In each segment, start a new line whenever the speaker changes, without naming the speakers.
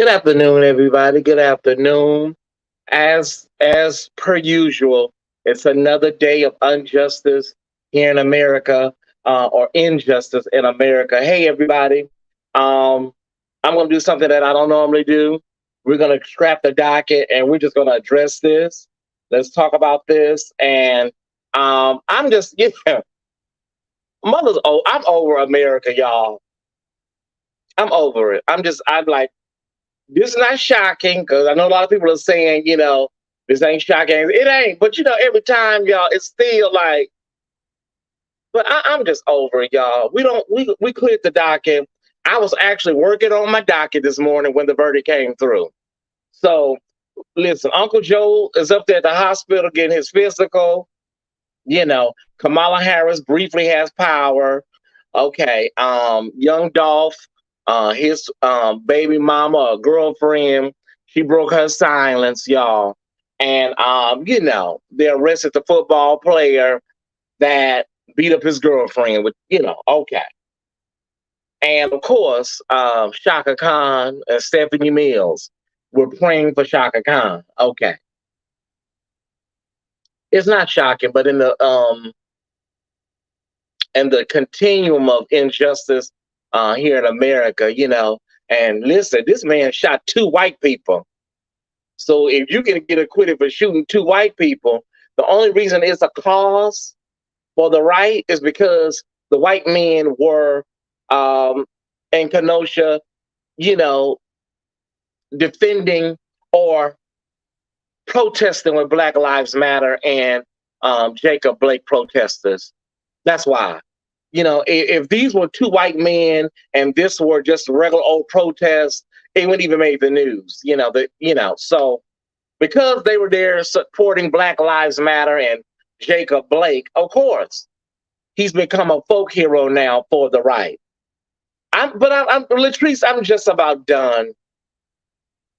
Good afternoon, everybody. Good afternoon. As per usual, it's another day of injustice here in America, or injustice in America. Hey, everybody. Um, I'm going to do something that I don't normally do. We're going to scrap the docket and we're just going to address this. Let's talk about this. And I'm just, I'm over America, y'all. I'm over it. I'm like, this is not shocking because I know a lot of people are saying, this ain't shocking. It ain't. But every time, y'all, it's still like. But I'm just over it, y'all. We cleared the docket. I was actually working on my docket this morning when the verdict came through. So listen, Uncle Joe is up there at the hospital getting his physical. Kamala Harris briefly has power. Okay, young Dolph, his baby mama or girlfriend, she broke her silence, y'all. And they arrested the football player that beat up his girlfriend with, okay. And of course, Shaka Khan and Stephanie Mills were praying for Shaka Khan. Okay. It's not shocking, but in the continuum of injustice here in America, and listen, this man shot two white people. So if you can get acquitted for shooting two white people, the only reason it's a cause for the right is because the white men were in Kenosha, you know, defending or protesting with Black Lives Matter and Jacob Blake protesters. That's why. If these were two white men and this were just regular old protests, it wouldn't even make the news. So because they were there supporting Black Lives Matter and Jacob Blake, of course, he's become a folk hero now for the right. I'm Latrice, I'm just about done.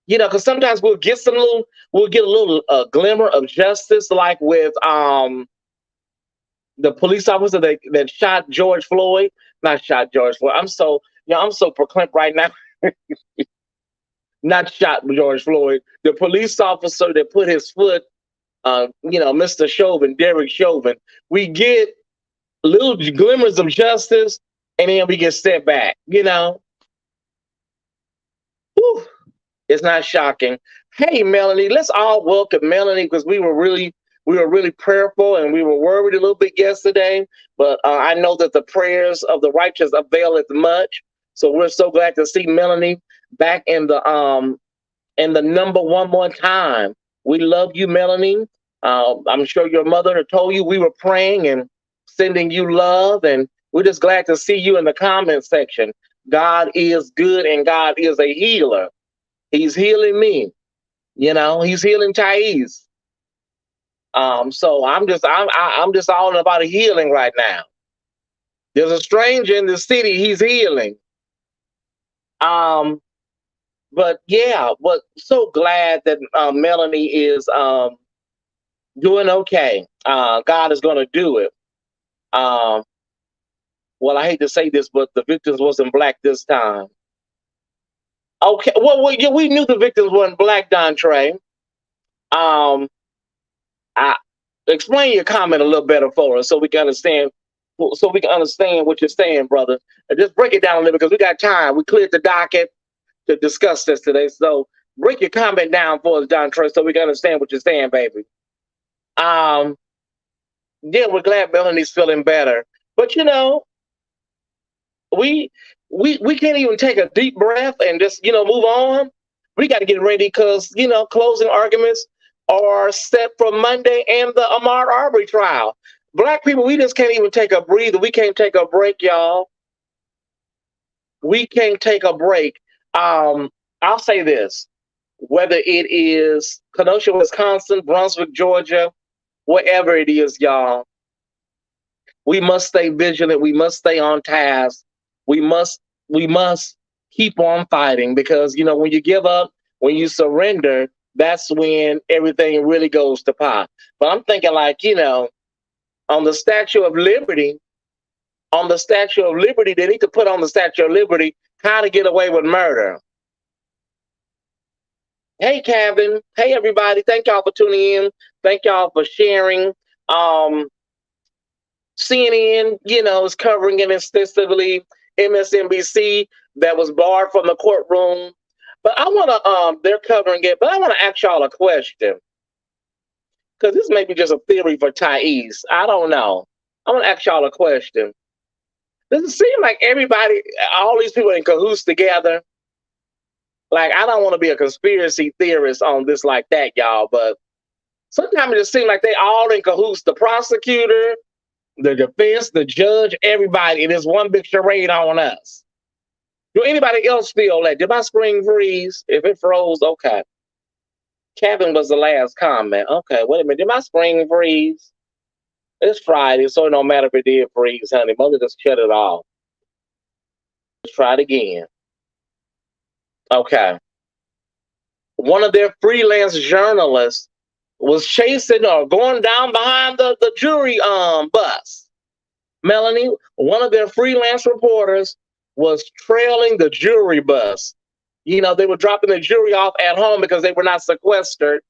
Because sometimes we'll get a little glimmer of justice, like with the police officer that shot George Floyd, not shot George Floyd. I'm so proclaimed right now. Not shot George Floyd. The police officer that put his foot, Mr. Chauvin, Derek Chauvin. We get little glimmers of justice, and then we get stepped back. Whew, it's not shocking. Hey, Melanie, let's all welcome Melanie because we were really prayerful and we were worried a little bit yesterday, but I know that the prayers of the righteous availeth much. So we're so glad to see Melanie back in the number one more time. We love you, Melanie. I'm sure your mother had told you we were praying and sending you love, and we're just glad to see you in the comment section. God is good and God is a healer. He's healing me. He's healing Tyesse. So I'm just all about healing right now. There's a stranger in the city. He's healing. Um, but yeah, but so glad that Melanie is doing okay. God is going to do it. Um, well, I hate to say this, but the victims wasn't black this time. Okay, well, yeah, we knew the victims weren't black, Don Trey. Um, I explain your comment a little better for us so we can understand. So we can understand what you're saying, brother. And just break it down a little because we got time. We cleared the docket to discuss this today. So break your comment down for us, Don Trey, so we can understand what you're saying, baby. Um, yeah, we're glad Melanie's feeling better. But we we can't even take a deep breath and just move on. We got to get ready because closing arguments are set for Monday and the Ahmaud Arbery trial. Black people, we just can't even take a breather. We can't take a break, y'all. We can't take a break. I'll say this: whether it is Kenosha, Wisconsin, Brunswick, Georgia, wherever it is, y'all, we must stay vigilant. We must stay on task. We must we must keep on fighting because when you give up, when you surrender, that's when everything really goes to pot. But I'm thinking like on the Statue of Liberty, they need to put on the Statue of Liberty how to get away with murder. Hey, Kevin. Hey, everybody. Thank y'all for tuning in. Thank y'all for sharing. Um, CNN, is covering it extensively. MSNBC that was barred from the courtroom. But I want to, they're covering it, but I want to ask y'all a question because this may be just a theory for Tyesse. I don't know. I want to ask y'all a question. Does it seem like everybody, all these people in cahoots together? Like, I don't want to be a conspiracy theorist on this like that, y'all, but sometimes it just seems like they all in cahoots. The prosecutor, the defense, the judge, everybody. It is one big charade on us. Do anybody else feel that? Did my screen freeze? If it froze, okay. Kevin was the last comment. Okay, wait a minute. Did my screen freeze? It's Friday, so it don't matter if it did freeze, honey. Mother just shut it off. Let's try it again. Okay. One of their freelance journalists was chasing or going down behind the jury bus. Melanie, one of their freelance reporters was trailing the jury bus. They were dropping the jury off at home because they were not sequestered.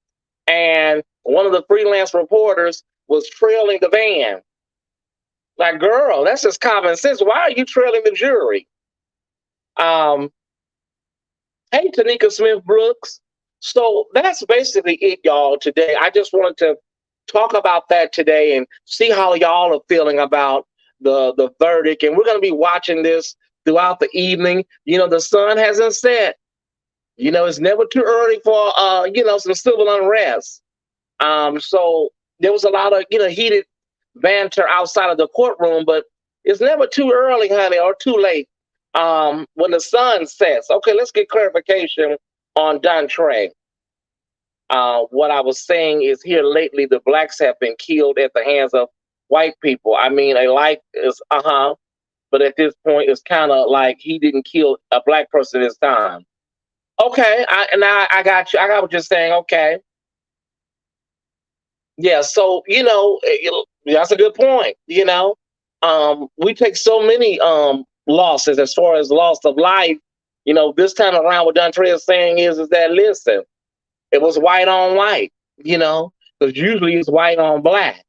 And one of the freelance reporters was trailing the van. Like, girl, that's just common sense. Why are you trailing the jury? Hey, Tanika Smith Brooks. So that's basically it, y'all, today. I just wanted to talk about that today and see how y'all are feeling about the verdict. And we're going to be watching this throughout the evening. The sun hasn't set. It's never too early for, some civil unrest. So there was a lot of, heated banter outside of the courtroom, but it's never too early, honey, or too late. When the sun sets. Okay, let's get clarification on Dontre. What I was saying is here lately, the blacks have been killed at the hands of white people. I mean, a like is but at this point, it's kind of like he didn't kill a black person this time. Okay, I got you. I got what you're saying. Okay, yeah. So that's a good point. We take so many losses as far as loss of life. This time around, what Dontre is saying is that listen, it was white on white. Because usually it's white on black.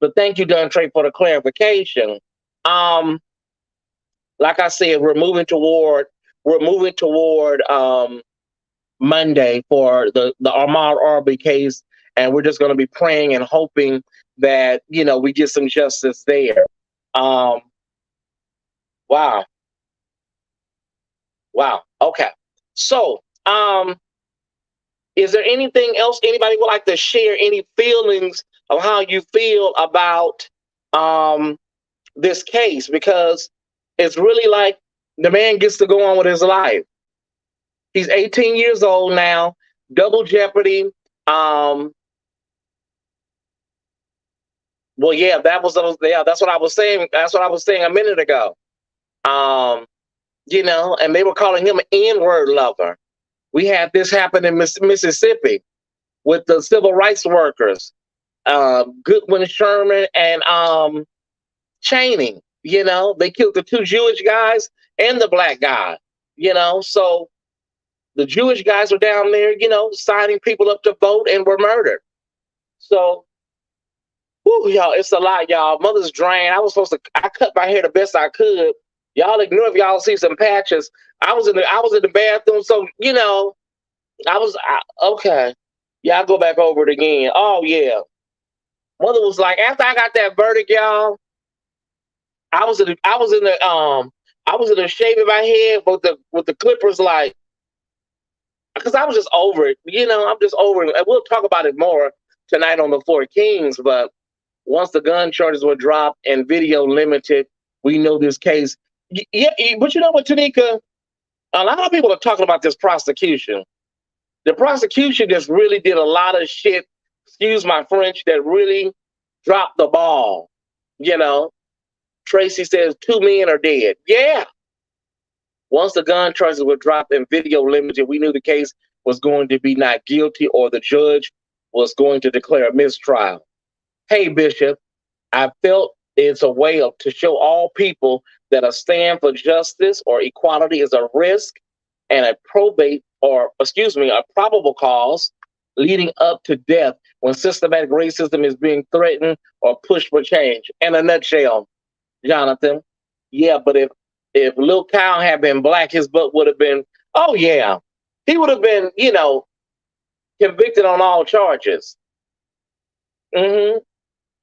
But thank you, Dontre, for the clarification. Like I said, we're moving toward Monday for the Ahmaud Arbery case, and we're just going to be praying and hoping that we get some justice there. Wow. Okay. So, is there anything else anybody would like to share? Any feelings of how you feel about this case? Because it's really like the man gets to go on with his life. He's 18 years old now, double jeopardy. Well, yeah, that's what I was saying. That's what I was saying a minute ago. And they were calling him an N-word lover. We had this happen in Mississippi with the civil rights workers, Goodwin Sherman and Cheney. They killed the two Jewish guys and the black guy. So the Jewish guys were down there, signing people up to vote and were murdered. So, y'all, it's a lot, y'all. Mother's drained. I cut my hair the best I could. Y'all ignore if y'all see some patches. I was in the bathroom, so okay. Yeah, I'll go back over it again. Oh yeah. Mother was like, after I got that verdict, y'all, I was in the shaving my head with the clippers, like, because I was just over it. I'm just over it. And we'll talk about it more tonight on the Four Kings. But once the gun charges were dropped and video limited, we know this case. Yeah, but you know what, Tanika? A lot of people are talking about this prosecution. The prosecution just really did a lot of shit, excuse my French, that really dropped the ball. Tracy says 2 men are dead. Yeah. Once the gun charges were dropped and video limited, we knew the case was going to be not guilty or the judge was going to declare a mistrial. Hey, Bishop, I felt it's a way to show all people that a stand for justice or equality is a risk and a probate or excuse me, a probable cause leading up to death when systematic racism is being threatened or pushed for change. In a nutshell, Jonathan. Yeah, but if Lil Kyle had been black, his butt would have been, oh yeah. He would have been, convicted on all charges. hmm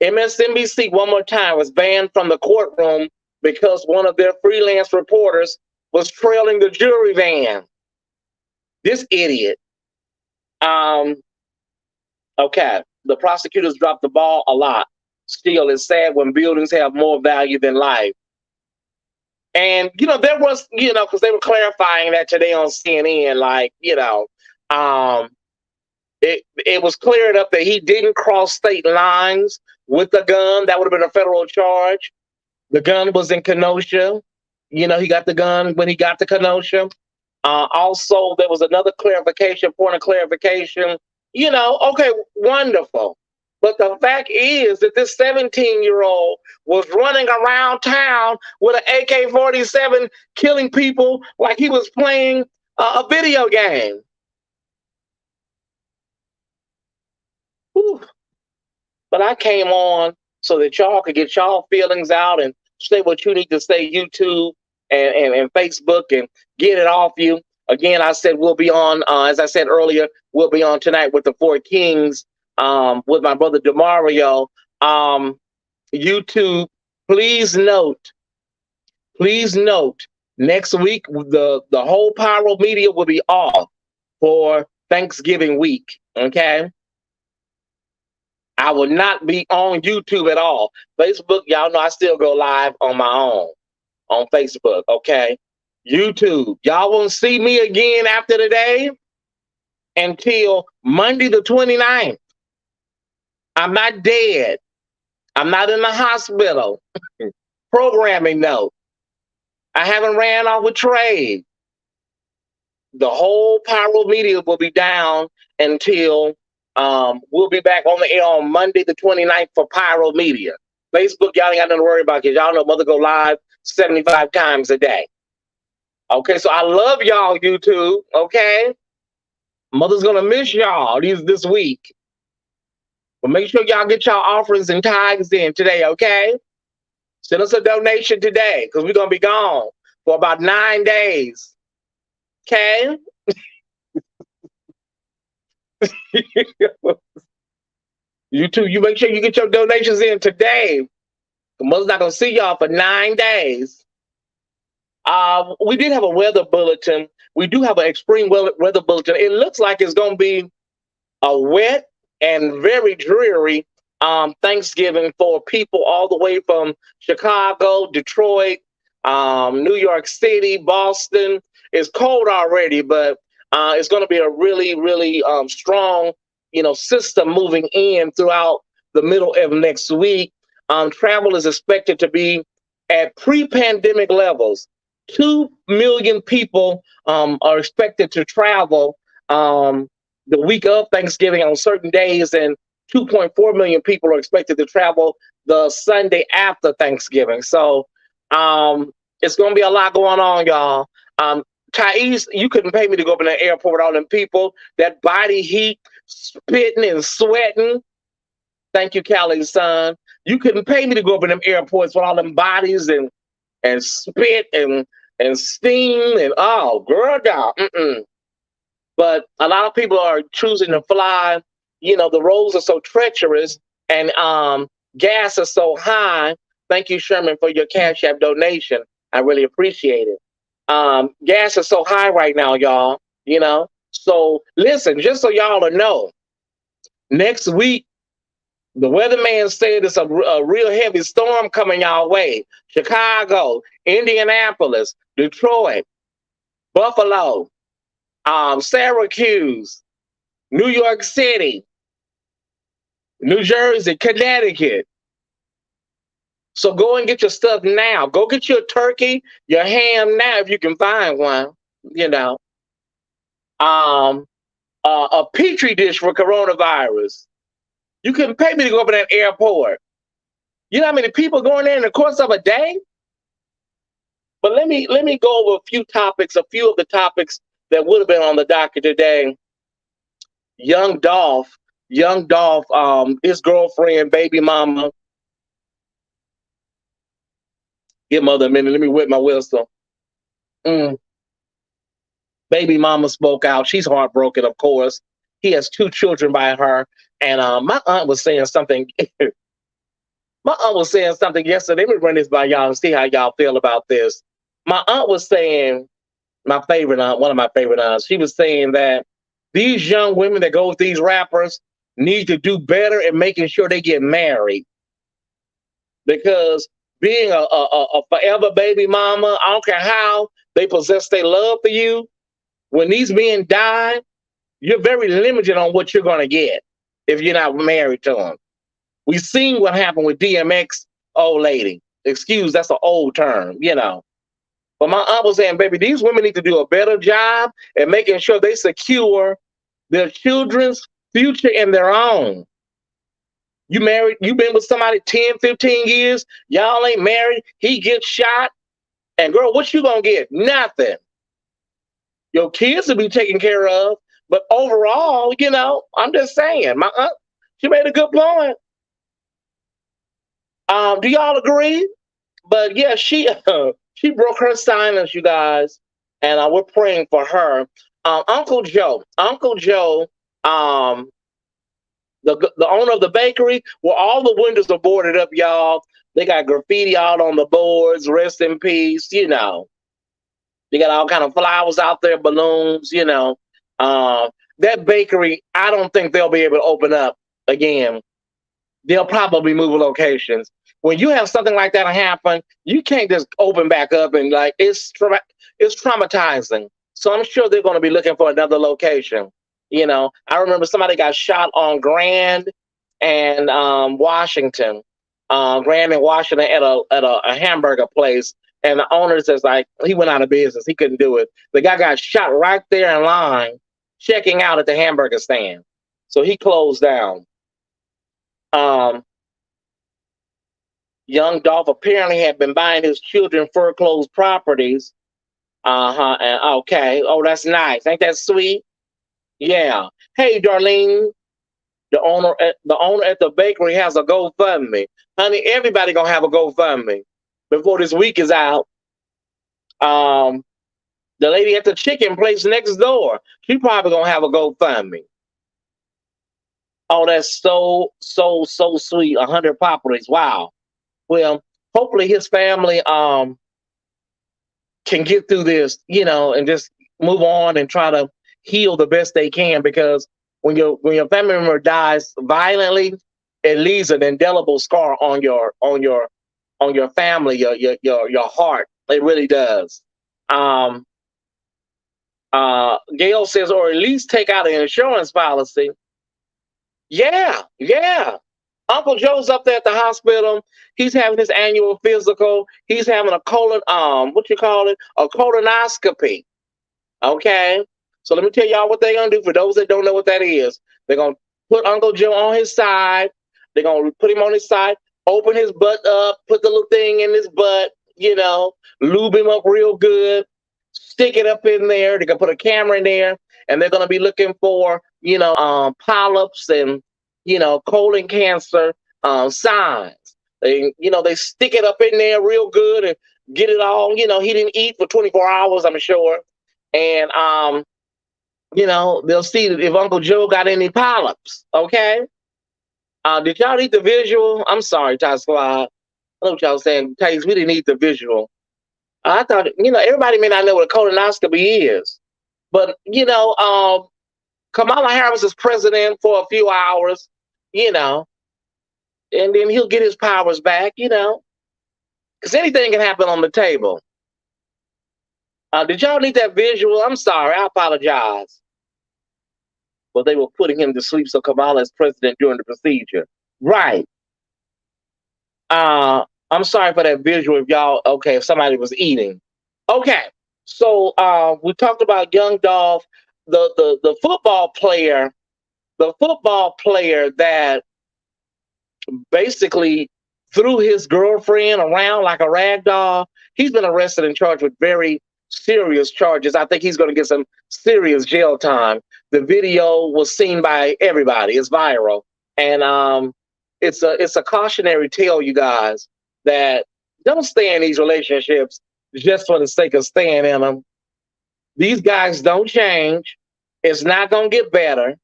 MSNBC, one more time, was banned from the courtroom because one of their freelance reporters was trailing the jury van. This idiot. Um, okay, the prosecutors dropped the ball a lot. Still, it's sad when buildings have more value than life. And, there was, because they were clarifying that today on CNN, like, um, it was cleared up that he didn't cross state lines with the gun. That would have been a federal charge. The gun was in Kenosha. He got the gun when he got to Kenosha. Also, there was another point of clarification. Okay, wonderful. But the fact is that this 17-year-old was running around town with an AK-47, killing people like he was playing a video game. Whew. But I came on so that y'all could get y'all feelings out and say what you need to say, YouTube and Facebook, and get it off you. Again, I said we'll be on, as I said earlier, we'll be on tonight with the Four Kings with my brother DeMario. YouTube, please note, next week, the whole Pyro media will be off for Thanksgiving week, okay? I will not be on YouTube at all. Facebook, y'all know I still go live on my own on Facebook, okay? YouTube, y'all won't see me again after today until Monday the 29th. I'm not dead. I'm not in the hospital. Programming note. I haven't ran off with trade. The whole Pyro media will be down until we'll be back on the air on Monday the 29th for Pyro media. Facebook, y'all ain't got nothing to worry about because y'all know Mother go live 75 times a day. Okay, so I love y'all, YouTube, okay? Mother's gonna miss y'all this week. But make sure y'all get y'all offerings and tithes in today, okay? Send us a donation today because we're gonna be gone for about 9 days. Okay? YouTube, you make sure you get your donations in today. Mother's not gonna see y'all for 9 days. We did have a weather bulletin. We do have an extreme weather bulletin. It looks like it's gonna be a wet and very dreary Thanksgiving for people all the way from Chicago, Detroit, New York City, Boston. It's cold already, but it's going to be a really, really strong, system moving in throughout the middle of next week. Travel is expected to be at pre-pandemic levels. 2 million people are expected to travel the week of Thanksgiving on certain days, and 2.4 million people are expected to travel the Sunday after Thanksgiving. So it's going to be a lot going on, y'all. Tyesse, you couldn't pay me to go up in the airport with all them people, that body heat, spitting and sweating. Thank you, Callie's son. You couldn't pay me to go up in them airports with all them bodies and spit and steam and, oh, girl, down. But a lot of people are choosing to fly. The roads are so treacherous and gas is so high. Thank you, Sherman, for your Cash App donation. I really appreciate it. Gas is so high right now, y'all, So listen, just so y'all know, next week, the weatherman said it's a real heavy storm coming y'all way. Chicago, Indianapolis, Detroit, Buffalo, Syracuse, New York City, New Jersey, Connecticut. So go and get your stuff now. Go get your turkey, your ham now if you can find one, a petri dish for coronavirus. You couldn't pay me to go up in that airport. You know how many people going there in the course of a day? But let me go over a few of the topics that would have been on the docket today. Young Dolph, his girlfriend, baby mama. Give mother a minute. Let me wet my whistle. Mm. Baby mama spoke out. She's heartbroken, of course. He has two children by her. And my aunt was saying something. My aunt was saying something yesterday. Let me run this by y'all and see how y'all feel about this. My aunt was saying, my favorite aunt, one of my favorite aunts, she was saying that these young women that go with these rappers need to do better in making sure they get married. Because being a forever baby mama, I don't care how they possess their love for you, when these men die, you're very limited on what you're going to get if you're not married to them. We've seen what happened with DMX, old lady. Excuse, that's an old term, you know. But my aunt was saying, baby, these women need to do a better job at making sure they secure their children's future and their own. You married, you've been with somebody 10, 15 years, y'all ain't married, he gets shot, and girl, what you gonna get? Nothing. Your kids will be taken care of, but overall, you know, I'm just saying, my aunt, she made a good point. Do y'all agree? But yeah, she she broke her silence, you guys, and we're praying for her. Uncle Joe, um, the owner of the bakery, well, all the windows are boarded up, y'all. They got graffiti out on the boards. Rest in peace, you know. They got all kind of flowers out there, balloons, you know. That bakery, I don't think they'll be able to open up again. They'll probably move locations. When you have something like that happen, you can't just open back up and like it's traumatizing. So I'm sure they're going to be looking for another location. You know, I remember somebody got shot on Grand and Washington, Grand and Washington at a hamburger place, and the owner says like he went out of business, he couldn't do it. The guy got shot right there in line, checking out at the hamburger stand, so he closed down. Um, Young Dolph apparently had been buying his children foreclosed properties. Uh-huh. And okay. Oh, that's nice. Ain't that sweet? Yeah. Hey, Darlene, the owner at the bakery has a GoFundMe. Honey, everybody gonna have a GoFundMe before this week is out. Um, the lady at the chicken place next door, she probably gonna have a GoFundMe. Oh, that's so sweet. 100 properties. Wow. Well, hopefully his family can get through this, you know, and just move on and try to heal the best they can. Because when your family member dies violently, it leaves an indelible scar on your family, your heart. It really does. Um, Gail says, or at least take out an insurance policy. Yeah, yeah. Uncle Joe's up there at the hospital. He's having his annual physical. He's having a what you call it? A colonoscopy. Okay. So let me tell y'all what they're gonna do for those that don't know what that is. They're gonna put Uncle Joe on his side. They're gonna put him on his side, open his butt up, put the little thing in his butt, you know, lube him up real good, stick it up in there. They're gonna put a camera in there, and they're gonna be looking for, you know, polyps and, you know, colon cancer signs. They stick it up in there real good and get it all. You know, he didn't eat for 24 hours, I'm sure, and they'll see if Uncle Joe got any polyps. Okay. Did y'all need the visual? I'm sorry, Ty Squad. I know what y'all saying. Tyesse, we didn't need the visual. I thought, everybody may not know what a colonoscopy is, but, Kamala Harris is president for a few hours, and then he'll get his powers back, because anything can happen on the table. Did y'all need that visual? I'm sorry. I apologize. But they were putting him to sleep so Kamala is president during the procedure. Right. I'm sorry for that visual if somebody was eating. Okay. So we talked about young Dolph, the football player that basically threw his girlfriend around like a rag doll. He's been arrested and charged with very serious charges. I think he's going to get some serious jail time. The video was seen by everybody. It's viral, and it's a cautionary tale, you guys, that don't stay in these relationships just for the sake of staying in them. These guys don't change. It's not going to get better.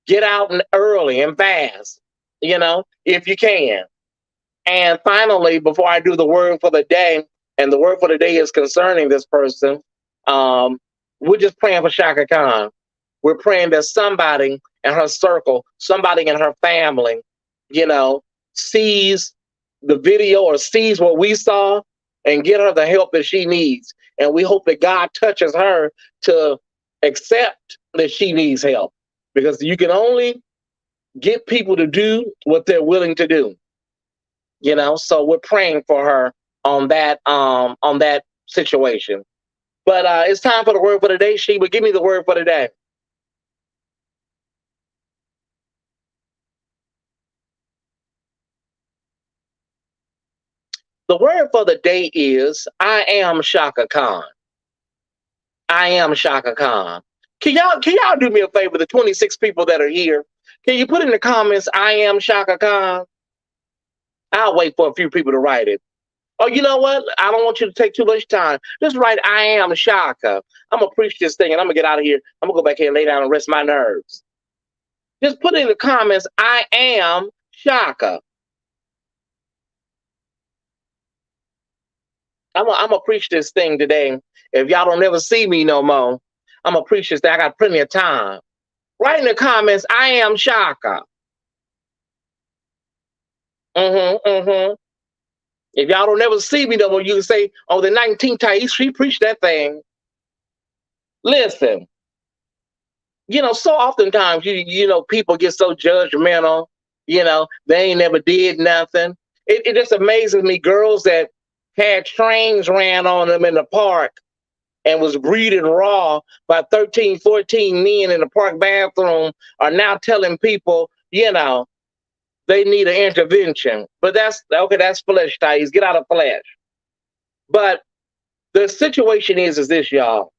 Get out early and fast, if you can. And finally, before I do the word for the day, and the word for the day is concerning this person, we're just praying for Shaka Khan. We're praying that somebody in her circle, somebody in her family, sees the video or sees what we saw and get her the help that she needs. And we hope that God touches her to accept that she needs help, because you can only get people to do what they're willing to do. So we're praying for her on that situation. But it's time for the word for the day. Sheba, give me the word for the day. The word for the day is I am Shaka Khan. I am Shaka Khan. Can y'all do me a favor, the 26 people that are here? Can you put in the comments, I am Shaka Khan? I'll wait for a few people to write it. Oh, you know what? I don't want you to take too much time. Just write, I am Shaka. I'm going to preach this thing and I'm going to get out of here. I'm going to go back here and lay down and rest my nerves. Just put in the comments, I am Shaka. I'm going to preach this thing today. If y'all don't ever see me no more, I'm going to preach this thing. I got plenty of time. Write in the comments, I am Shaka. If y'all don't ever see me no more, you can say, oh, the 19th Tyesse, she preached that thing. Listen, so oftentimes, people get so judgmental, they ain't never did nothing. It just amazes me, girls that had trains ran on them in the park and was breeding raw by 13, 14 men in the park bathroom are now telling people, they need an intervention. But that's flesh, Tyesse. Get out of flesh. But the situation is this, y'all.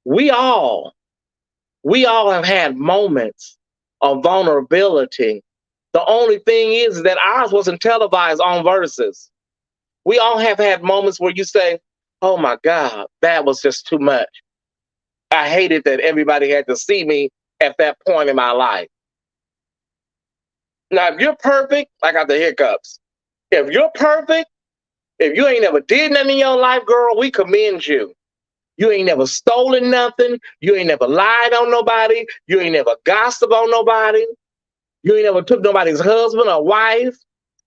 We all have had moments of vulnerability. The only thing is that ours wasn't televised on Versus. We all have had moments where you say, oh my God, that was just too much. I hated that everybody had to see me at that point in my life. Now, if you're perfect, I got the hiccups. If you're perfect, if you ain't never did nothing in your life, girl, we commend you. You ain't never stolen nothing. You ain't never lied on nobody. You ain't never gossiped on nobody. You ain't never took nobody's husband or wife.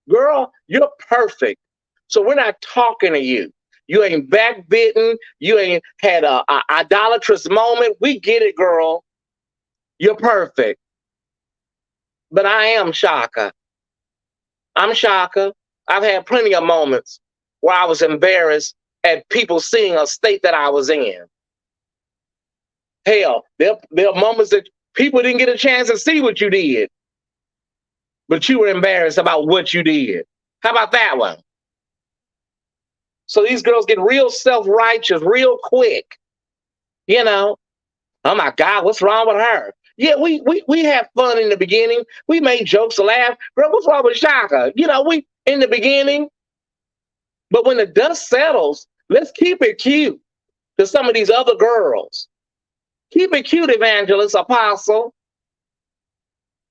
Girl, you're perfect. So we're not talking to you. You ain't backbitten. You ain't had a idolatrous moment. We get it, girl. You're perfect. But I am Shaka. I'm Shaka. I've had plenty of moments where I was embarrassed at people seeing a state that I was in. Hell, there are moments that people didn't get a chance to see what you did, but you were embarrassed about what you did. How about that one? So these girls get real self-righteous real quick. Oh my God, what's wrong with her? Yeah, we had fun in the beginning. We made jokes to laugh. Girl, what's wrong with Shaka? We in the beginning. But when the dust settles, let's keep it cute to some of these other girls. Keep it cute, evangelist, apostle.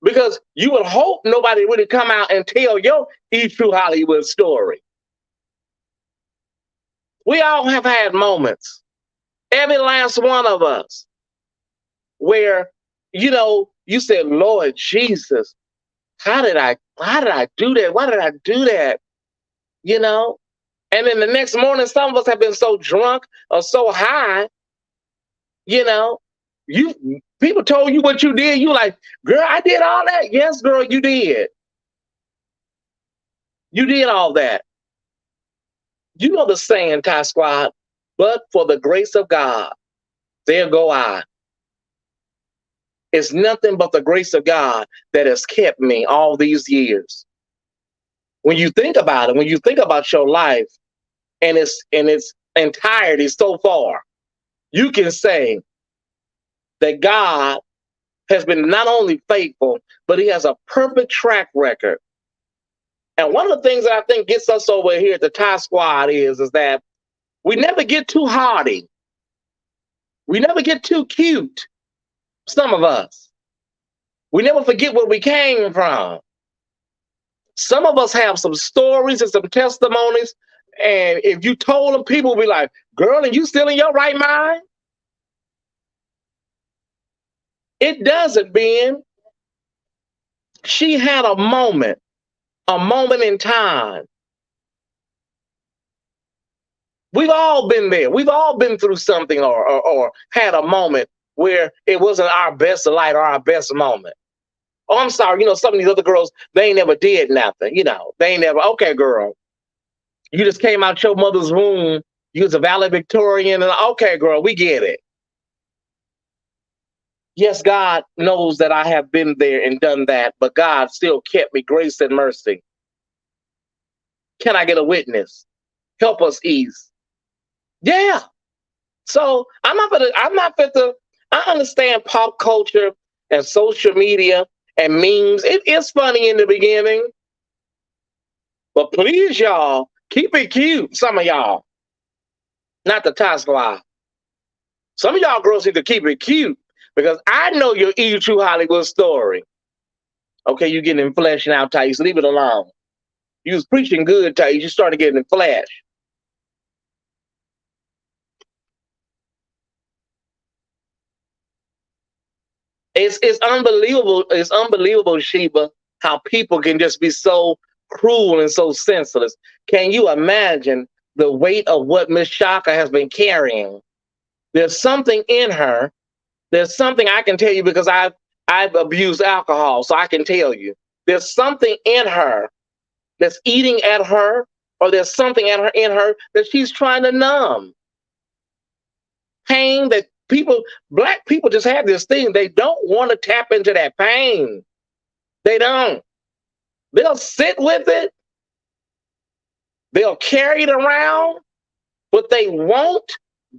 Because you would hope nobody really come out and tell your true Hollywood story. We all have had moments, every last one of us, where you said, Lord Jesus, how did I do that? Why did I do that? And then the next morning, some of us have been so drunk or so high, people told you what you did. You like, girl, I did all that. Yes, girl, you did. You did all that. You know the saying, Ty Squad, but for the grace of God, there go I. It's nothing but the grace of God that has kept me all these years. When you think about it, when you think about your life, and it's entirety so far, you can say that God has been not only faithful, but he has a perfect track record. And one of the things that I think gets us over here at the Thai Squad is that we never get too hardy. We never get too cute, some of us. We never forget where we came from. Some of us have some stories and some testimonies, and if you told them, people will be like, girl, are you still in your right mind? It doesn't, Ben. She had a moment in time. We've all been there. We've all been through something or had a moment where it wasn't our best light or our best moment. Oh, I'm sorry. Some of these other girls, they ain't never did nothing. They ain't never, okay, girl, you just came out your mother's womb. You was a valedictorian. And okay, girl, we get it. Yes, God knows that I have been there and done that, but God still kept me grace and mercy. Can I get a witness? Help us ease. Yeah. So I'm not fit to, I understand pop culture and social media and memes. It is funny in the beginning, but please, y'all, keep it cute. Some of y'all, not the Thai Squad. Some of y'all girls need to keep it cute because I know your E True Hollywood story. Okay, you getting in flesh now, Tyesse. Leave it alone. You was preaching good, Tyesse. You started getting in flesh. It's unbelievable. It's unbelievable, Sheba, how people can just be so cruel and so senseless. Can you imagine the weight of what Miss Shaka has been carrying? There's something in her. There's something I can tell you because I've abused alcohol, so I can tell you. There's something in her that's eating at her, or there's something in her that she's trying to numb. Pain that black people just have this thing. They don't want to tap into that pain. They don't. They'll sit with it. They'll carry it around, but they won't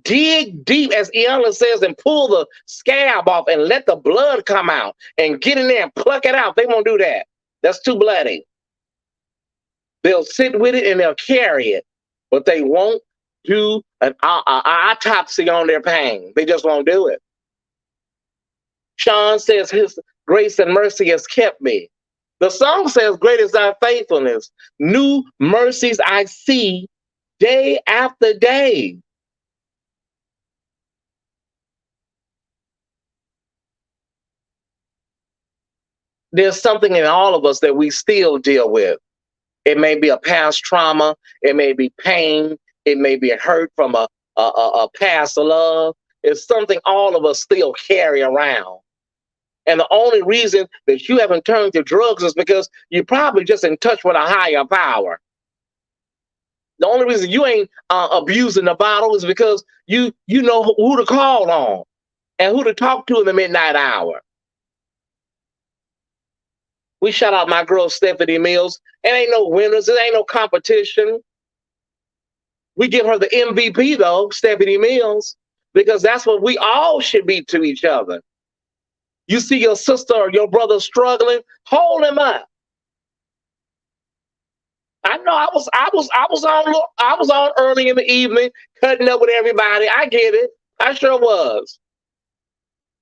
dig deep, as Iana says, and pull the scab off and let the blood come out and get in there and pluck it out. They won't do that. That's too bloody. They'll sit with it and they'll carry it, but they won't do an autopsy on their pain. They just won't do it. Sean says his grace and mercy has kept me. The song says, great is thy faithfulness. New mercies I see day after day. There's something in all of us that we still deal with. It may be a past trauma. It may be pain. It may be a hurt from a past love. It's something all of us still carry around. And the only reason that you haven't turned to drugs is because you're probably just in touch with a higher power. The only reason you ain't abusing the bottle is because you know who to call on and who to talk to in the midnight hour. We shout out my girl Stephanie Mills. It ain't no winners. It ain't no competition. We give her the MVP though, Stephanie Mills, because that's what we all should be to each other. You see your sister or your brother struggling, hold him up. I know I was on early in the evening, cutting up with everybody. I get it. I sure was.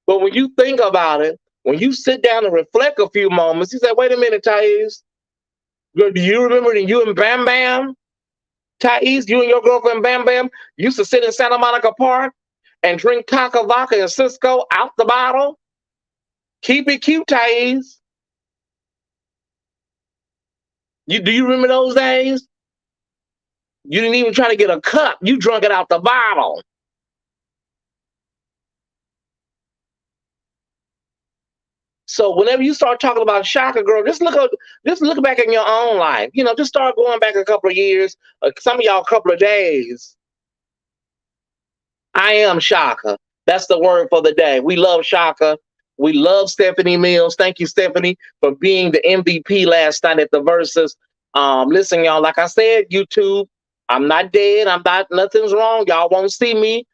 But when you think about it, when you sit down and reflect a few moments, you say, wait a minute, Tyesse. Do you remember that you and Bam Bam, Tyesse, you and your girlfriend Bam Bam used to sit in Santa Monica Park and drink Taka Vodka and Cisco out the bottle? Keep it cute, Tyesse. Do you remember those days? You didn't even try to get a cup. You drunk it out the bottle. So whenever you start talking about Shaka, girl, just look back in your own life. Just start going back a couple of years, some of y'all a couple of days. I am Shaka. That's the word for the day. We love Shaka. We love Stephanie Mills. Thank you, Stephanie, for being the MVP last night at the Versus. Listen, y'all, like I said, YouTube, I'm not dead. Nothing's wrong. Y'all won't see me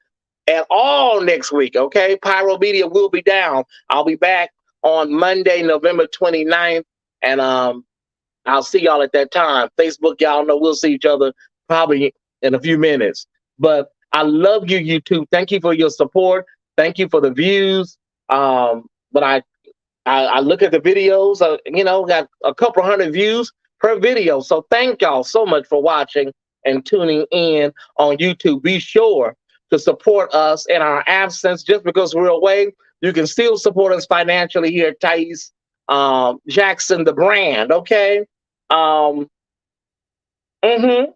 at all next week. Okay. Pyro Media will be down. I'll be back on Monday, November 29th. And I'll see y'all at that time. Facebook, y'all know we'll see each other probably in a few minutes. But I love you, YouTube. Thank you for your support. Thank you for the views. But I look at the videos, got a couple hundred views per video. So thank y'all so much for watching and tuning in on YouTube. Be sure to support us in our absence. Just because we're away, you can still support us financially here at Tyesse Jackson, the brand. Okay. Um, mhm.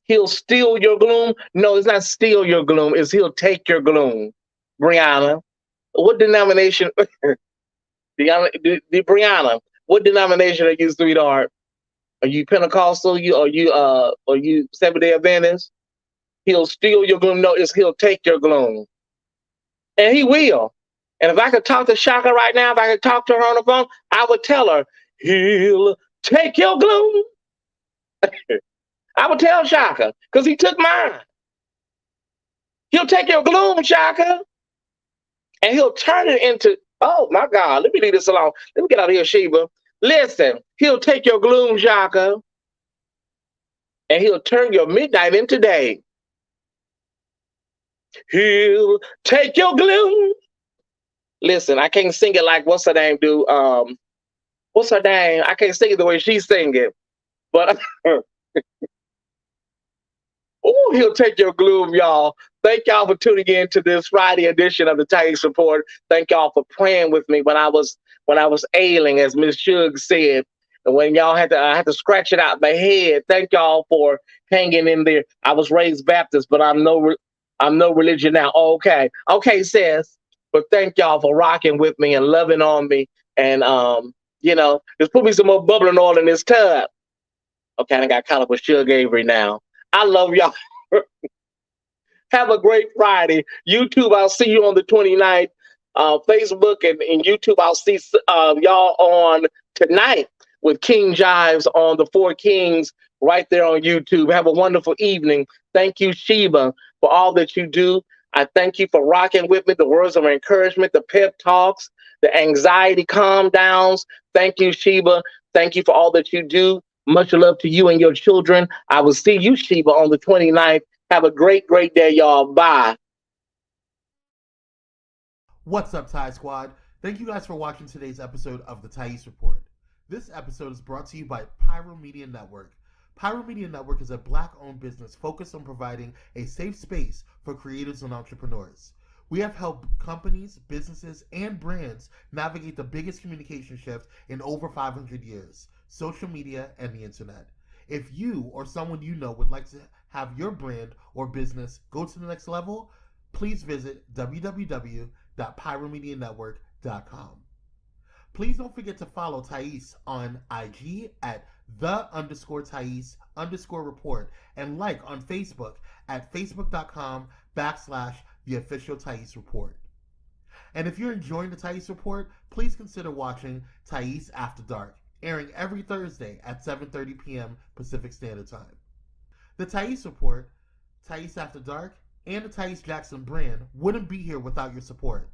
He'll steal your gloom. No, it's not steal your gloom. It's he'll take your gloom. Brianna, what denomination? Brianna, what denomination are you, sweetheart? Are you Pentecostal? Are you Seventh Day Adventist? He'll steal your gloom. No, it's he'll take your gloom, and he will. And if I could talk to Shaka right now, if I could talk to her on the phone, I would tell her he'll take your gloom. I would tell Shaka because he took mine. He'll take your gloom, Shaka, and he'll turn it into. Oh my God! Let me leave this alone. Let me get out of here, Sheba. Listen, he'll take your gloom, Shaka, and he'll turn your midnight into day. He'll take your gloom. Listen, I can't sing it like what's her name do. What's her name? I can't sing it the way she sing it, but oh, he'll take your gloom, y'all. Thank y'all for tuning in to this Friday edition of the Tyesse Report. Thank y'all for praying with me when I was ailing, as Miss Shug said. And when y'all I had to scratch it out my head. Thank y'all for hanging in there. I was raised Baptist, but I'm no religion now. Okay, sis. But thank y'all for rocking with me and loving on me. And just put me some more bubbling oil in this tub. Okay, I got caught up with Suge Avery now. I love y'all. Have a great Friday. YouTube, I'll see you on the 29th. Facebook and YouTube, I'll see y'all on tonight with King Jives on the Four Kings right there on YouTube. Have a wonderful evening. Thank you, Sheba, for all that you do. I thank you for rocking with me, the words of encouragement, the pep talks, the anxiety calm downs. Thank you, Sheba. Thank you for all that you do. Much love to you and your children. I will see you, Sheba, on the 29th. Have a great, great day, y'all. Bye.
What's up, Ty Squad? Thank you guys for watching today's episode of the Tyesse Report. This episode is brought to you by Pyro Media Network. Pyro Media Network is a Black-owned business focused on providing a safe space for creators and entrepreneurs. We have helped companies, businesses, and brands navigate the biggest communication shift in over 500 years, social media and the internet. If you or someone you know would like to have your brand or business go to the next level, please visit www.pyromedianetwork.com. Please don't forget to follow Tyesse on IG at _Tyesse_report and like on Facebook at facebook.com/the official Tyesse Report. And if you're enjoying the Tyesse Report, please consider watching Tyesse After Dark, airing every Thursday at 7:30 p.m. Pacific Standard Time. The Tyesse Report, Tyesse After Dark, and the Tyesse Jackson brand wouldn't be here without your support.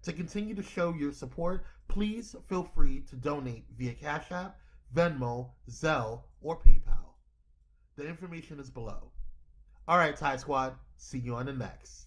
To continue to show your support, please feel free to donate via Cash App, Venmo, Zelle, or PayPal. The information is below. Alright, Ty Squad, see you on the next.